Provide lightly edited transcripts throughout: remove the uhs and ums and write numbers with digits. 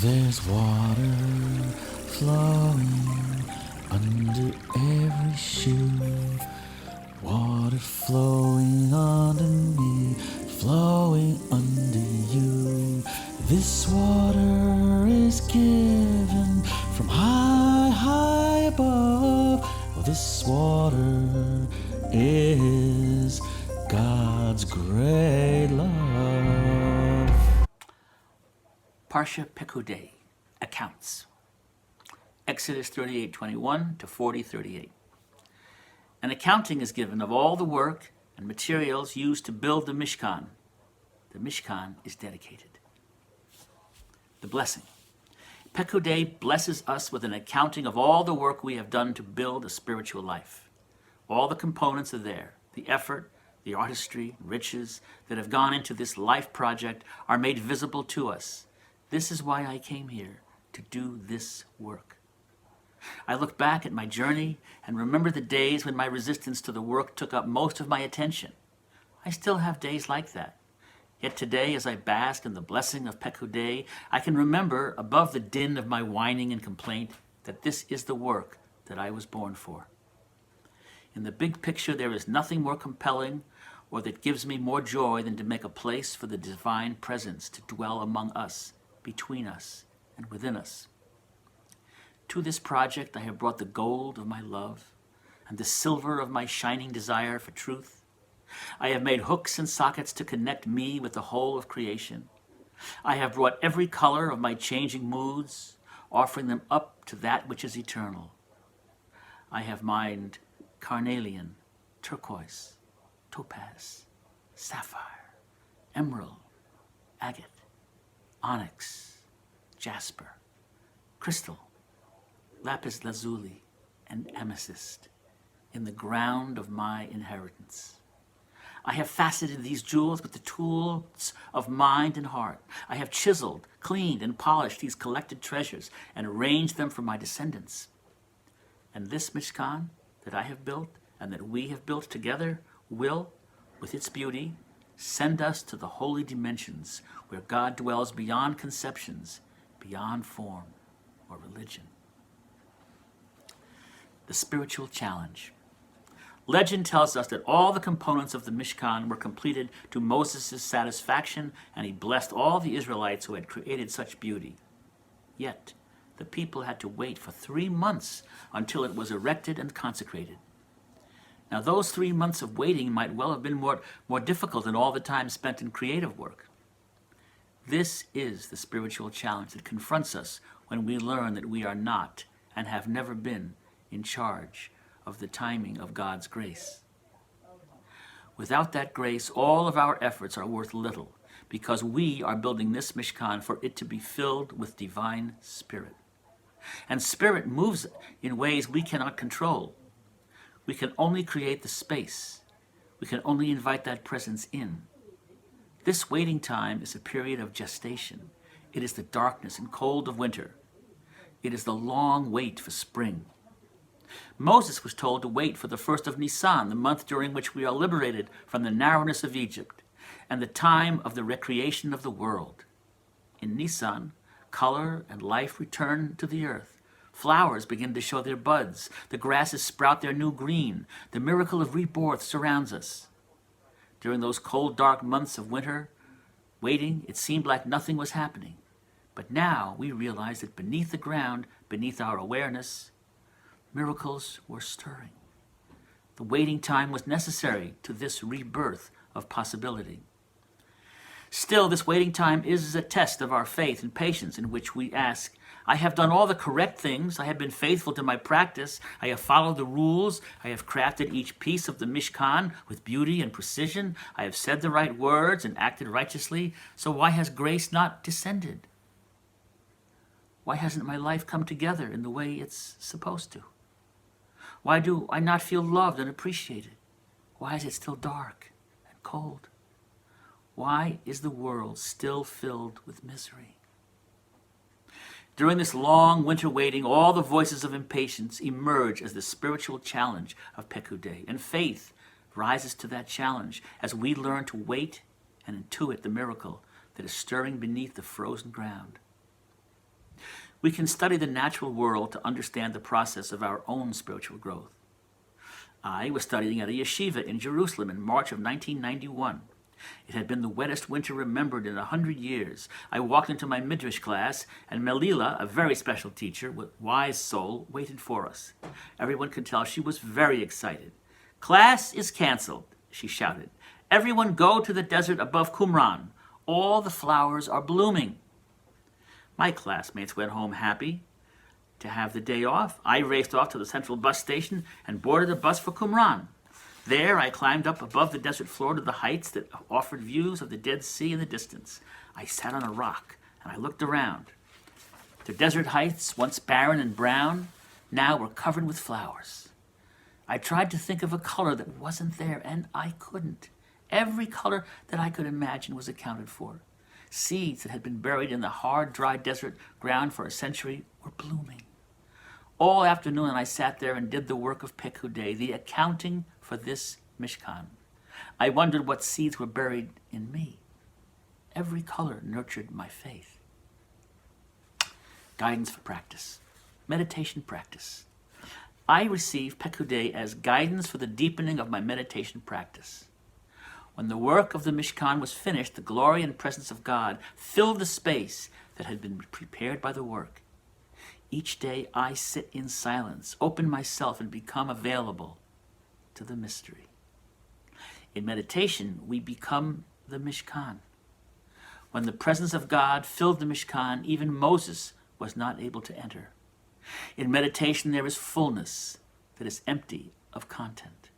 There's water flowing under every shoe. Water flowing under me, flowing under you. This water is given from high, high above. Oh, this water is God's great love. Parsha Pekudei, accounts. Exodus 38:21 to 40:38. An accounting is given of all the work and materials used to build the Mishkan. The Mishkan is dedicated. The blessing. Pekuday blesses us with an accounting of all the work we have done to build a spiritual life. All the components are there. The effort, the artistry, riches that have gone into this life project are made visible to us. This is why I came here, to do this work. I look back at my journey and remember the days when my resistance to the work took up most of my attention. I still have days like that. Yet today, as I bask in the blessing of Pekuday, I can remember, above the din of my whining and complaint, that this is the work that I was born for. In the big picture, there is nothing more compelling or that gives me more joy than to make a place for the divine presence to dwell among us, between us, and within us. To this project, I have brought the gold of my love and the silver of my shining desire for truth. I have made hooks and sockets to connect me with the whole of creation. I have brought every color of my changing moods, offering them up to that which is eternal. I have mined carnelian, turquoise, topaz, sapphire, emerald, agate, onyx, jasper, crystal, lapis lazuli, and amethyst in the ground of my inheritance. I have faceted these jewels with the tools of mind and heart. I have chiseled, cleaned, and polished these collected treasures and arranged them for my descendants. And this Mishkan that I have built and that we have built together will, with its beauty, send us to the holy dimensions where God dwells beyond conceptions, beyond form or religion. The spiritual challenge. Legend tells us that all the components of the Mishkan were completed to Moses' satisfaction, and he blessed all the Israelites who had created such beauty. Yet, the people had to wait for 3 months until it was erected and consecrated. Now, those 3 months of waiting might well have been more difficult than all the time spent in creative work. This is the spiritual challenge that confronts us when we learn that we are not and have never been in charge of the timing of God's grace. Without that grace, all of our efforts are worth little, because we are building this Mishkan for it to be filled with divine spirit. And spirit moves in ways we cannot control. We can only create the space. We can only invite that presence in. This waiting time is a period of gestation. It is the darkness and cold of winter. It is the long wait for spring. Moses was told to wait for the 1st of Nisan, the month during which we are liberated from the narrowness of Egypt, and the time of the recreation of the world. In Nisan, color and life return to the earth. Flowers begin to show their buds. The grasses sprout their new green. The miracle of rebirth surrounds us. During those cold, dark months of winter, waiting, it seemed like nothing was happening. But now we realize that beneath the ground, beneath our awareness, miracles were stirring. The waiting time was necessary to this rebirth of possibility. Still, this waiting time is a test of our faith and patience, in which we ask, I have done all the correct things. I have been faithful to my practice. I have followed the rules. I have crafted each piece of the Mishkan with beauty and precision. I have said the right words and acted righteously. So why has grace not descended? Why hasn't my life come together in the way it's supposed to? Why do I not feel loved and appreciated? Why is it still dark and cold? Why is the world still filled with misery? During this long winter waiting, all the voices of impatience emerge as the spiritual challenge of Pekuday, and faith rises to that challenge as we learn to wait and intuit the miracle that is stirring beneath the frozen ground. We can study the natural world to understand the process of our own spiritual growth. I was studying at a yeshiva in Jerusalem in March of 1991. It had been the wettest winter remembered in 100 years. I walked into my midrash class, and Melila, a very special teacher with wise soul, waited for us. Everyone could tell she was very excited. "Class is canceled," she shouted. "Everyone go to the desert above Qumran. All the flowers are blooming." My classmates went home happy to have the day off. I raced off to the central bus station and boarded a bus for Qumran. There, I climbed up above the desert floor to the heights that offered views of the Dead Sea in the distance. I sat on a rock and I looked around. The desert heights, once barren and brown, now were covered with flowers. I tried to think of a color that wasn't there, and I couldn't. Every color that I could imagine was accounted for. Seeds that had been buried in the hard, dry desert ground for a century were blooming. All afternoon I sat there and did the work of Pekuday, the accounting for this Mishkan. I wondered what seeds were buried in me. Every color nurtured my faith. Guidance for practice. Meditation practice. I receive Pekuday as guidance for the deepening of my meditation practice. When the work of the Mishkan was finished, the glory and presence of God filled the space that had been prepared by the work. Each day I sit in silence, open myself, and become available to the mystery. In meditation, we become the Mishkan. When the presence of God filled the Mishkan, even Moses was not able to enter. In meditation, there is fullness that is empty of content.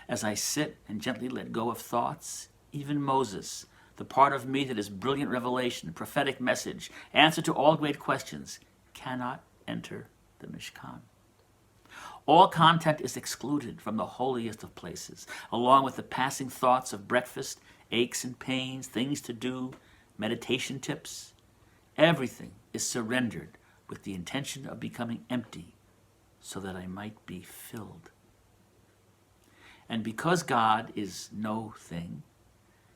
As I sit and gently let go of thoughts, even Moses, the part of me that is brilliant revelation, prophetic message, answer to all great questions, cannot enter the Mishkan. All content is excluded from the holiest of places, along with the passing thoughts of breakfast, aches and pains, things to do, meditation tips. Everything is surrendered with the intention of becoming empty so that I might be filled. And because God is no thing,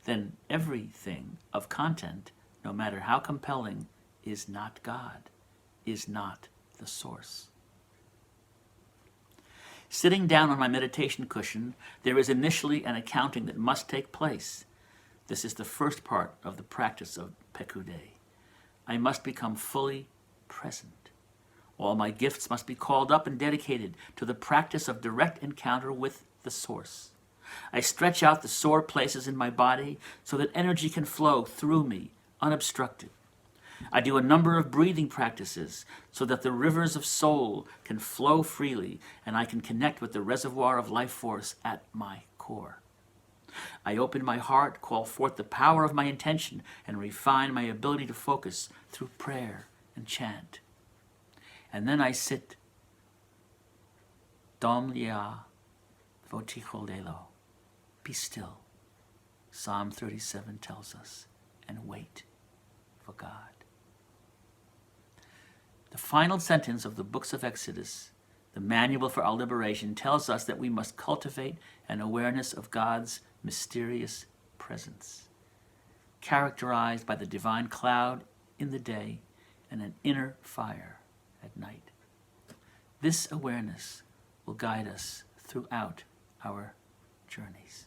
then everything of content, no matter how compelling, is not God, is not the source. Sitting down on my meditation cushion, there is initially an accounting that must take place. This is the first part of the practice of Pekuday. I must become fully present. All my gifts must be called up and dedicated to the practice of direct encounter with the source. I stretch out the sore places in my body so that energy can flow through me unobstructed. I do a number of breathing practices so that the rivers of soul can flow freely and I can connect with the reservoir of life force at my core. I open my heart, call forth the power of my intention, and refine my ability to focus through prayer and chant. And then I sit, Dom liah v'ticholelo, be still, Psalm 37 tells us, and wait for God. The final sentence of the books of Exodus, the manual for our liberation, tells us that we must cultivate an awareness of God's mysterious presence, characterized by the divine cloud in the day and an inner fire at night. This awareness will guide us throughout our journeys.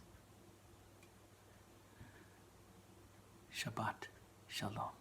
Shabbat Shalom.